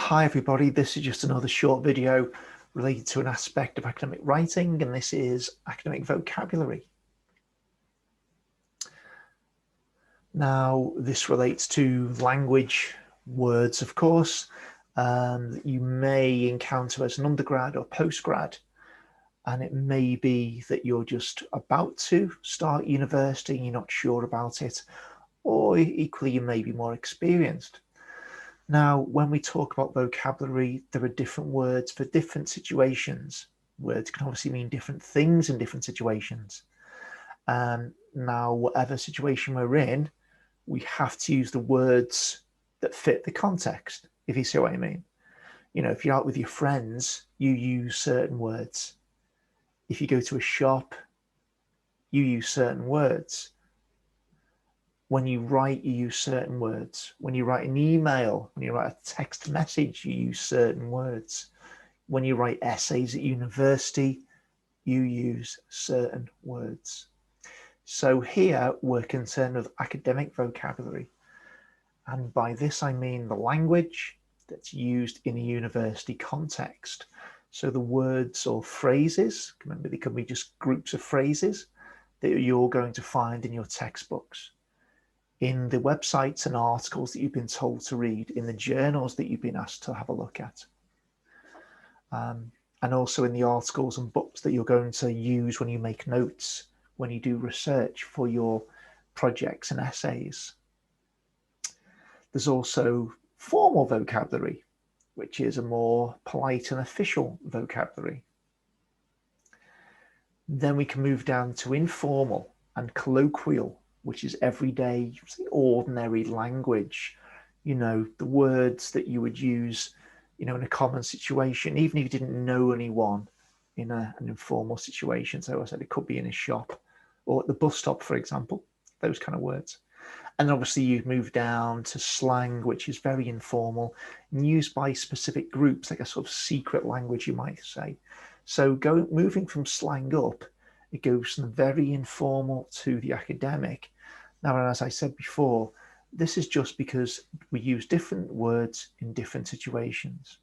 Hi everybody, this is just another short video related to an aspect of academic writing, and this is academic vocabulary. Now, this relates to language, words, of course, that you may encounter as an undergrad or postgrad, and it may be that you're just about to start university and you're not sure about it, or equally you may be more experienced. Now, when we talk about vocabulary, there are different words for different situations. Words can obviously mean different things in different situations. Now, whatever situation we're in, we have to use the words that fit the context, if you see what I mean. You know, if you're out with your friends, you use certain words. If you go to a shop, you use certain words. When you write, you use certain words. When you write an email, when you write a text message, you use certain words. When you write essays at university, you use certain words. So here we're concerned with academic vocabulary. And by this, I mean the language that's used in a university context. So the words or phrases, remember, they could be just groups of phrases that you're going to find in your textbooks, in the websites and articles that you've been told to read, in the journals that you've been asked to have a look at, and also in the articles and books that you're going to use when you make notes, when you do research for your projects and essays. There's also formal vocabulary, which is a more polite and official vocabulary. Then we can move down to informal and colloquial, which is everyday, ordinary language. You know, the words that you would use, you know, in a common situation, even if you didn't know anyone in an informal situation. So I said it could be in a shop or at the bus stop, for example, those kind of words. And obviously you move down to slang, which is very informal and used by specific groups, like a sort of secret language, you might say. So moving from slang up, it goes from the very informal to the academic. Now, as I said before, this is just because we use different words in different situations,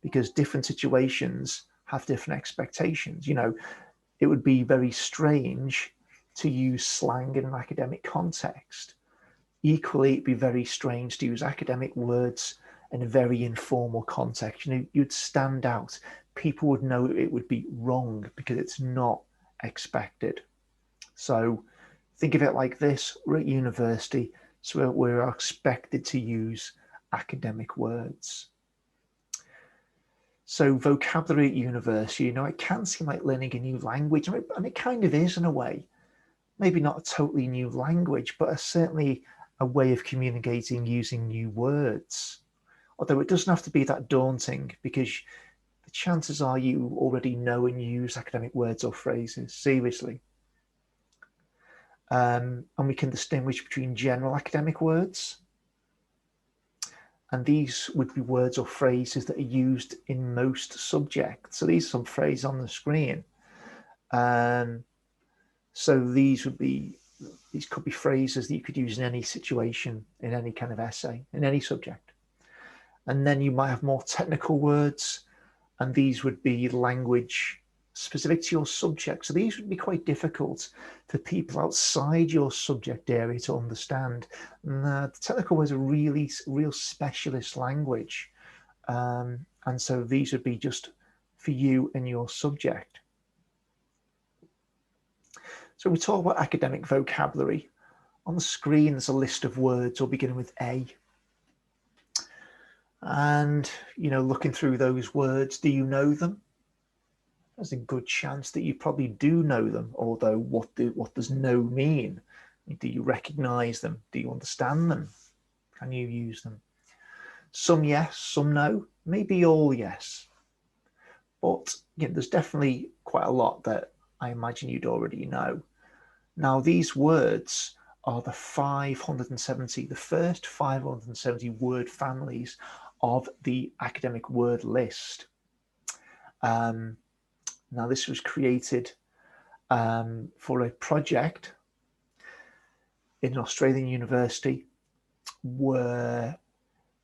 because different situations have different expectations. You know, it would be very strange to use slang in an academic context. Equally, it'd be very strange to use academic words in a very informal context. You know, you'd stand out. People would know it would be wrong because it's not expected. So think of it like this: we're at university, so we're expected to use academic words. So vocabulary at university, you know, it can seem like learning a new language, and it kind of is in a way. Maybe not a totally new language, but certainly a way of communicating using new words. Although it doesn't have to be that daunting, because the chances are you already know and use academic words or phrases, seriously. And we can distinguish between general academic words, and these would be words or phrases that are used in most subjects. So these are some phrases on the screen. So these could be phrases that you could use in any situation, in any kind of essay, in any subject. And then you might have more technical words, and these would be language specific to your subject. So these would be quite difficult for people outside your subject area to understand. And the technical words are real specialist language. And so these would be just for you and your subject. So we talk about academic vocabulary. On the screen, there's a list of words all beginning with A. And, you know, looking through those words, do you know them? There's a good chance that you probably do know them, although what does know mean? Do you recognize them? Do you understand them? Can you use them? Some yes, some no, maybe all yes. But, you know, there's definitely quite a lot that I imagine you'd already know. Now, these words are the first 570 word families of the academic word list. Now, this was created for a project in an Australian university where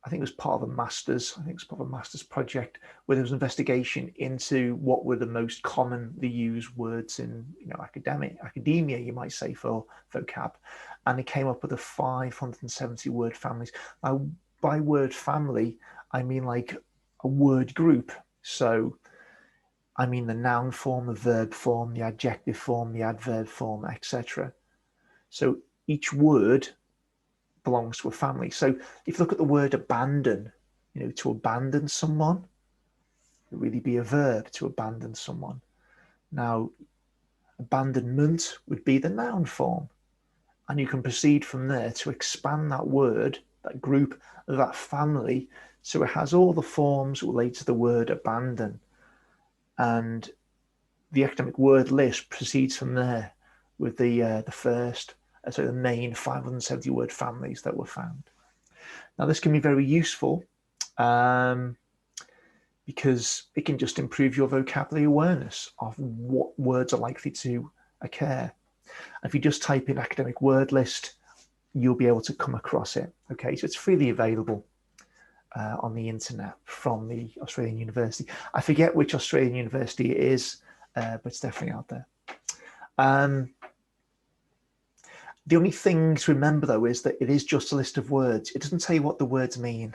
I think it was part of a master's. I think it was part of a master's project where there was an investigation into what were the most commonly used words in, academia, you might say, for vocab, and it came up with a 570 word families. Now, by word family, I mean like a word group. So, I mean the noun form, the verb form, the adjective form, the adverb form, etc. So each word belongs to a family. So if you look at the word abandon, to abandon someone, it would really be a verb, to abandon someone. Now, abandonment would be the noun form. And you can proceed from there to expand that word, that group, that family, so it has all the forms related to the word abandon. And the academic word list proceeds from there with the main 570 word families that were found. Now, this can be very useful because it can just improve your vocabulary awareness of what words are likely to occur. If you just type in academic word list, you'll be able to come across it. Okay, so it's freely available on the internet from the Australian University. I forget which Australian university it is, but it's definitely out there. The only thing to remember, though, is that it is just a list of words. It doesn't tell you what the words mean.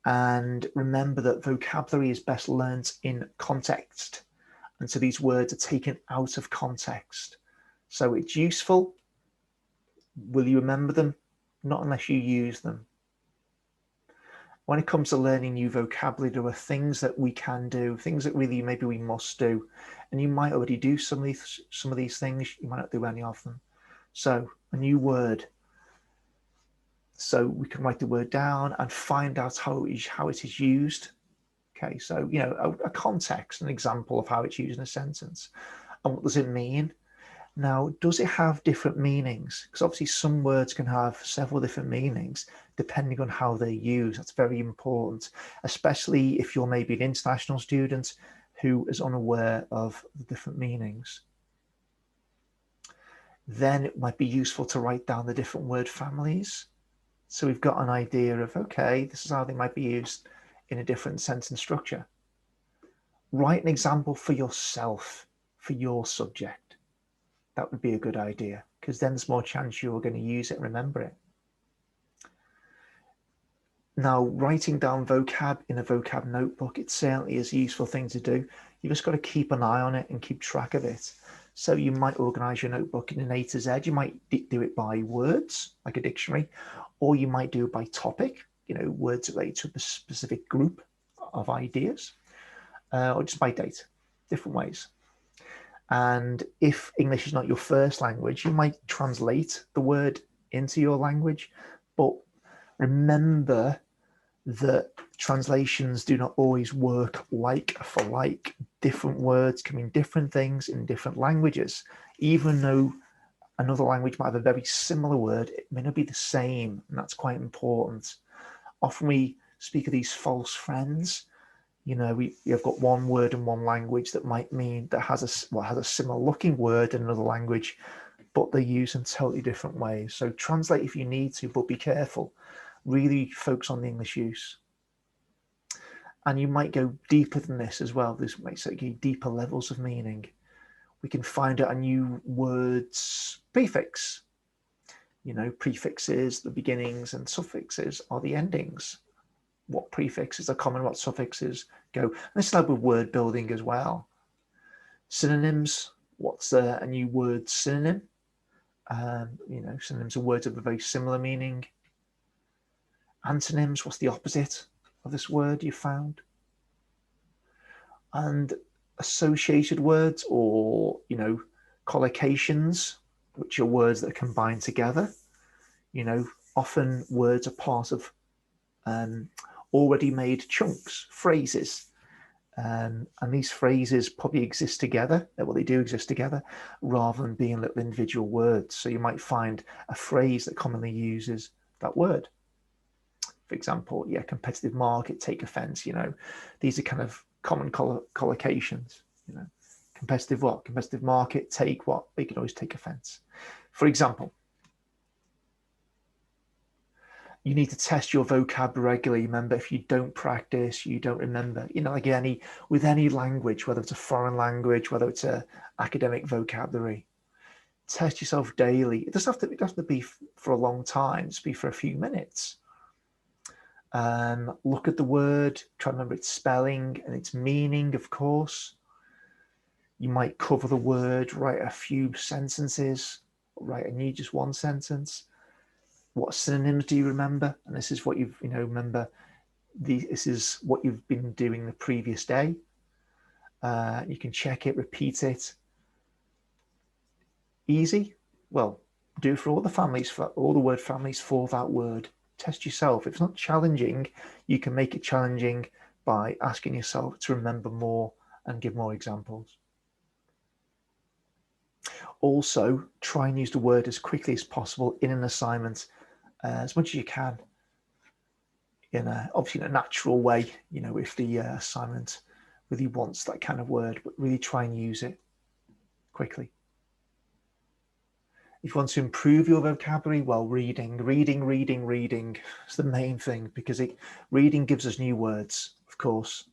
And remember that vocabulary is best learned in context. And so these words are taken out of context. So it's useful. Will you remember them? Not unless you use them. When it comes to learning new vocabulary, there are things that we can do, things that really maybe we must do. And you might already do some of these things. You might not do any of them. So a new word. So we can write the word down and find out how it is used. Okay, so, a context, an example of how it's used in a sentence. And what does it mean? Now, does it have different meanings? Because obviously some words can have several different meanings depending on how they're used. That's very important, especially if you're maybe an international student who is unaware of the different meanings. Then it might be useful to write down the different word families. So we've got an idea of, okay, this is how they might be used in a different sentence structure. Write an example for yourself, for your subject. That would be a good idea, because then there's more chance you're going to use it and remember it. Now, writing down vocab in a vocab notebook, it certainly is a useful thing to do. You've just got to keep an eye on it and keep track of it. So you might organize your notebook in an A to Z. You might do it by words, like a dictionary, or you might do it by topic, words related to a specific group of ideas, or just by date, different ways. And if English is not your first language, you might translate the word into your language. But remember that translations do not always work like for like. Different words can mean different things in different languages. Even though another language might have a very similar word, it may not be the same, and that's quite important. Often we speak of these false friends. We've got one word in one language that might mean that has a similar looking word in another language, but they're used in totally different ways. So translate if you need to, but be careful. Really focus on the English use. And you might go deeper than this as well. This makes it deeper levels of meaning. We can find out a new word's prefix. Prefixes, the beginnings, and suffixes are the endings. What prefixes are common, what suffixes go. And this is like with word building as well. Synonyms, what's a new word synonym? Synonyms are words of a very similar meaning. Antonyms, what's the opposite of this word you found? And associated words, or, collocations, which are words that are combined together. Often words are part of already made chunks, phrases. And these phrases probably exist together, they do exist together, rather than being little individual words. So you might find a phrase that commonly uses that word. For example, competitive market, take offense, these are kind of common collocations, competitive what? Competitive market, take what? They can always take offense. For example, You need to test your vocab regularly. Remember, if you don't practice, you don't remember. You know, like with any language, whether it's a foreign language, whether it's a academic vocabulary, test yourself daily. It doesn't have to be for a long time. Just be for a few minutes. Look at the word, try to remember its spelling and its meaning, of course. You might cover the word, write a few sentences, write a new just one sentence. What synonyms do you remember? And this is what you've, remember, this is what you've been doing the previous day. You can check it, repeat it. Easy? Well, do it for all the families, for all the word families for that word. Test yourself. If it's not challenging, you can make it challenging by asking yourself to remember more and give more examples. Also, try and use the word as quickly as possible in an assignment, as much as you can, obviously in a natural way, if the assignment really wants that kind of word, but really try and use it quickly. If you want to improve your vocabulary, well, reading is the main thing, because reading gives us new words, of course.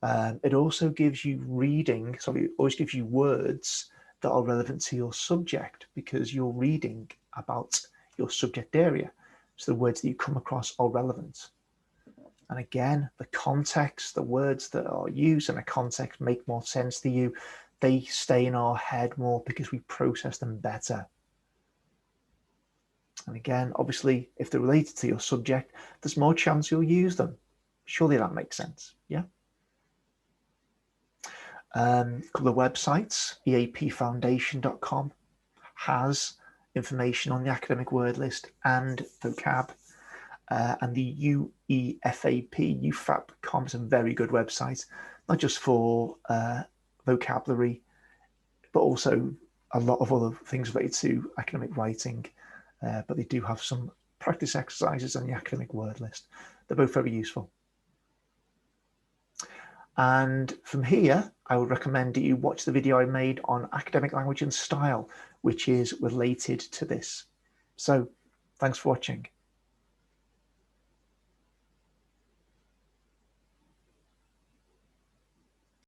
It also gives you it always gives you words that are relevant to your subject, because you're reading about your subject area. So the words that you come across are relevant. And again, the context, the words that are used in a context make more sense to you. They stay in our head more because we process them better. And again, obviously, if they're related to your subject, there's more chance you'll use them. Surely that makes sense, yeah? A couple of websites, eapfoundation.com has information on the academic word list and vocab. And the UEFAP.com is a very good website, not just for vocabulary, but also a lot of other things related to academic writing. But they do have some practice exercises on the academic word list. They're both very useful. And from here, I would recommend that you watch the video I made on academic language and style, which is related to this. So thanks for watching.